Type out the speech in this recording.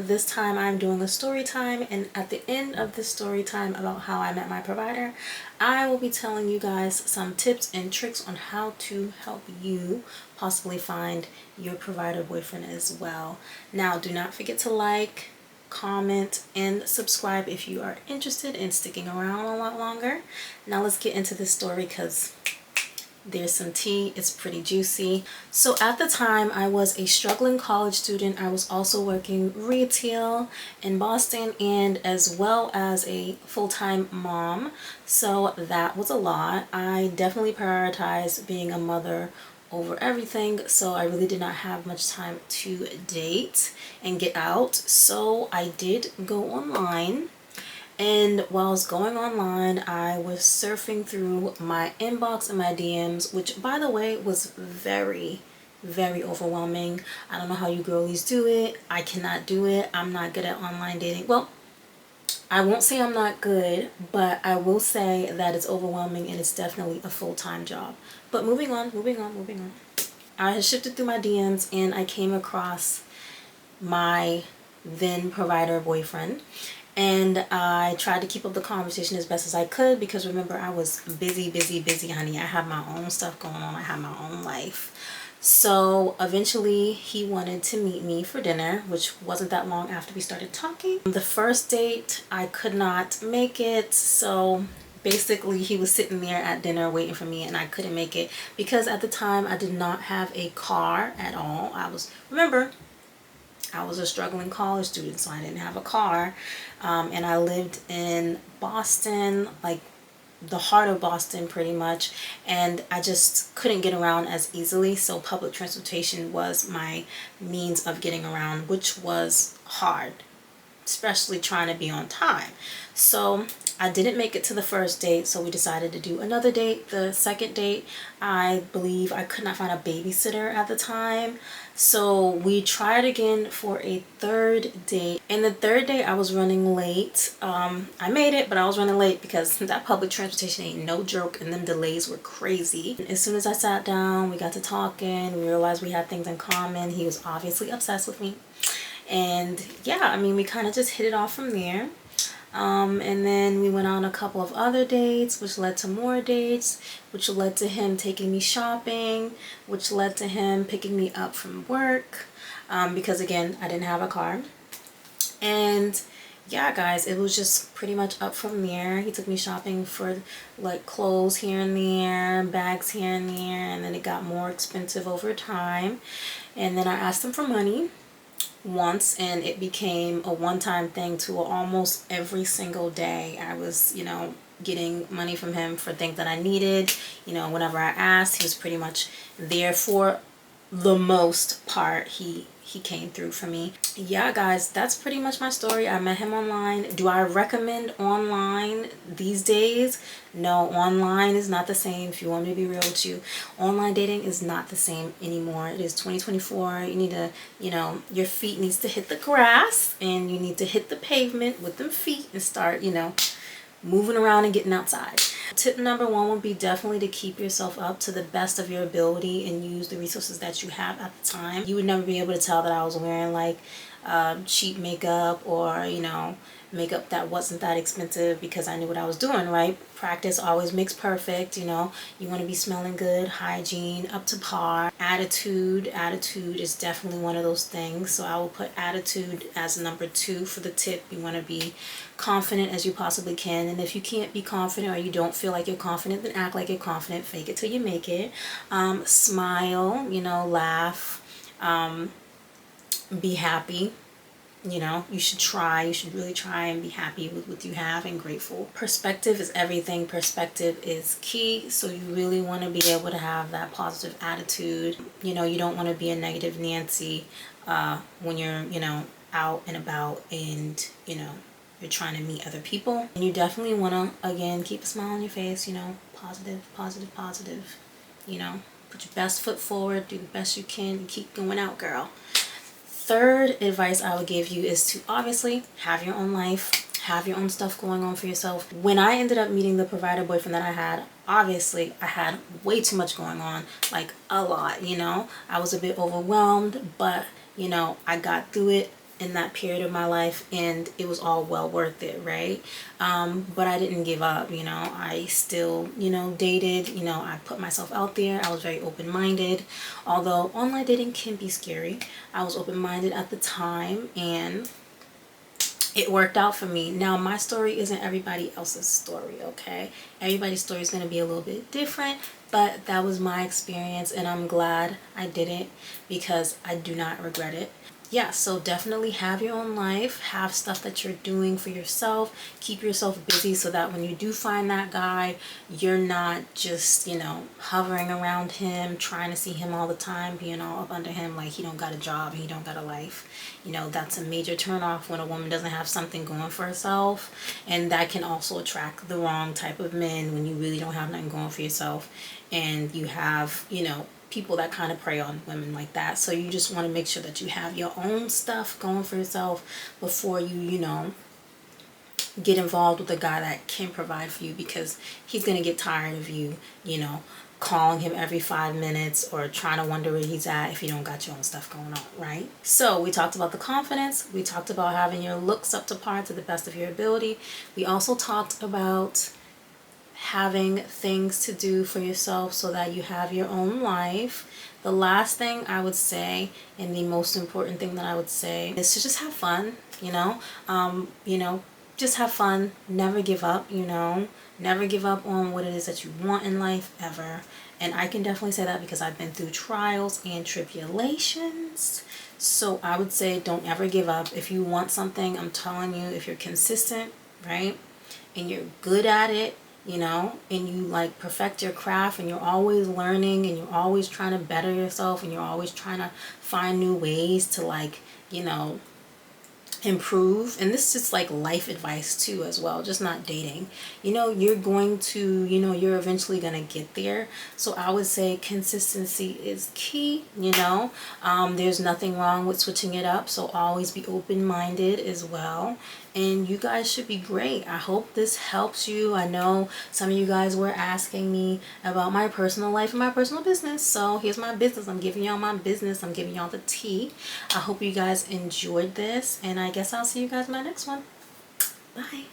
This time I'm doing a story time, and at the end of this story time about how I met my provider, I will be telling you guys some tips and tricks on how to help you possibly find your provider boyfriend as well. Now, do not forget to like, comment, and subscribe if you are interested in sticking around a lot longer. Now let's get into this story because there's some tea. It's pretty juicy. So at the time, I was a struggling college student. I was also working retail in Boston and as well as a full-time mom. So that was a lot. I definitely prioritized being a mother over everything, so I really did not have much time to date and get out. So I did go online, and while I was going online, I was surfing through my inbox and my DMs, which by the way was very, very overwhelming. I don't know how you girlies do it. I cannot do it. I'm not good at online dating. Well, I won't say I'm not good, but I will say that it's overwhelming and it's definitely a full-time job. But moving on, moving on, moving on. I had shifted through my DMs and I came across my then provider boyfriend, and I tried to keep up the conversation as best as I could because remember, I was busy, honey. I have my own stuff going on. I have my own life. So eventually he wanted to meet me for dinner, which wasn't that long after we started talking. The first date, I could not make it, so basically he was sitting there at dinner waiting for me and I couldn't make it because at the time I did not have a car at all. Remember, I was a struggling college student, so I didn't have a car, and I lived in Boston, like the heart of Boston pretty much, and I just couldn't get around as easily, so public transportation was my means of getting around, which was hard, especially trying to be on time. So I didn't make it to the first date, so we decided to do another date. The second date, I believe I could not find a babysitter at the time, so we tried again for a third date. And the third date, I was running late. I made it, but I was running late because that public transportation ain't no joke, and them delays were crazy. And as soon as I sat down, we got to talking, we realized we had things in common. He was obviously obsessed with me. And yeah, I mean, we kind of just hit it off from there. And then we went on a couple of other dates, which led to more dates, which led to him taking me shopping, which led to him picking me up from work, because again, I didn't have a car. And yeah, guys, it was just pretty much up from there. He took me shopping for like clothes here and there, bags here and there, and then it got more expensive over time. And then I asked him for money once, and it became a one-time thing to almost every single day. I was, getting money from him for things that I needed. Whenever I asked, he was pretty much there for the most part. He came through for me. Yeah, guys, that's pretty much my story. I met him online. Do I recommend online these days? No, online is not the same. If you want me to be real with you, online dating is not the same anymore. It is 2024. You need to, your feet needs to hit the grass and you need to hit the pavement with them feet and start, moving around and getting outside. Tip number one would be definitely to keep yourself up to the best of your ability and use the resources that you have at the time. You would never be able to tell that I was wearing like cheap makeup or, makeup that wasn't that expensive because I knew what I was doing, right? Practice always makes perfect. You want to be smelling good, hygiene, up to par. Attitude is definitely one of those things. So I will put attitude as number 2 for the tip. You want to be confident as you possibly can. And if you can't be confident or you don't feel like you're confident, then act like you're confident. Fake it till you make it. Smile, laugh, be happy. You should really try and be happy with what you have and grateful. Perspective is everything. Perspective is key. So you really want to be able to have that positive attitude. You don't want to be a negative Nancy when you're, out and about and, you're trying to meet other people. And you definitely want to, again, keep a smile on your face, positive, positive, positive. Put your best foot forward, do the best you can, and keep going out, girl. Third advice I would give you is to obviously have your own life, have your own stuff going on for yourself. When I ended up meeting the provider boyfriend that I had, obviously I had way too much going on, like a lot, I was a bit overwhelmed, but I got through it in that period of my life, and it was all well worth it, right? But I didn't give up, you know. I still, you know, dated, you know, I put myself out there. I was very open-minded, although online dating can be scary. I was open-minded at the time, and it worked out for me. Now, my story isn't everybody else's story, okay? Everybody's story is going to be a little bit different, but that was my experience, and I'm glad I did it because I do not regret it. Yeah, so definitely have your own life, have stuff that you're doing for yourself, keep yourself busy so that when you do find that guy, you're not just, you know, hovering around him, trying to see him all the time, being all up under him like he don't got a job, he don't got a life. You know, that's a major turn off when a woman doesn't have something going for herself, and that can also attract the wrong type of men when you really don't have nothing going for yourself and you have, you know, people that kind of prey on women like that. So you just want to make sure that you have your own stuff going for yourself before you, you know, get involved with a guy that can provide for you, because he's going to get tired of you, you know, calling him every 5 minutes or trying to wonder where he's at if you don't got your own stuff going on, right? So we talked about the confidence. We talked about having your looks up to par to the best of your ability. We also talked about having things to do for yourself so that you have your own life. The last thing I would say, and the most important thing that I would say, is to just have fun, you know, just have fun, never give up, you know, never give up on what it is that you want in life ever. And I can definitely say that because I've been through trials and tribulations. So I would say don't ever give up. If you want something, I'm telling you, if you're consistent, right, and you're good at it, you know, and you like perfect your craft, and you're always learning, and you're always trying to better yourself, and you're always trying to find new ways to, like, you know, improve. And this is just like life advice too as well, just not dating. You know, you're going to, you know, you're eventually gonna get there. So I would say consistency is key, you know. There's nothing wrong with switching it up, so always be open-minded as well. And you guys should be great. I hope this helps you. I know some of you guys were asking me about my personal life and my personal business, so here's my business. I'm giving y'all my business. I'm giving y'all the tea. I hope you guys enjoyed this, and I guess I'll see you guys in my next one. Bye.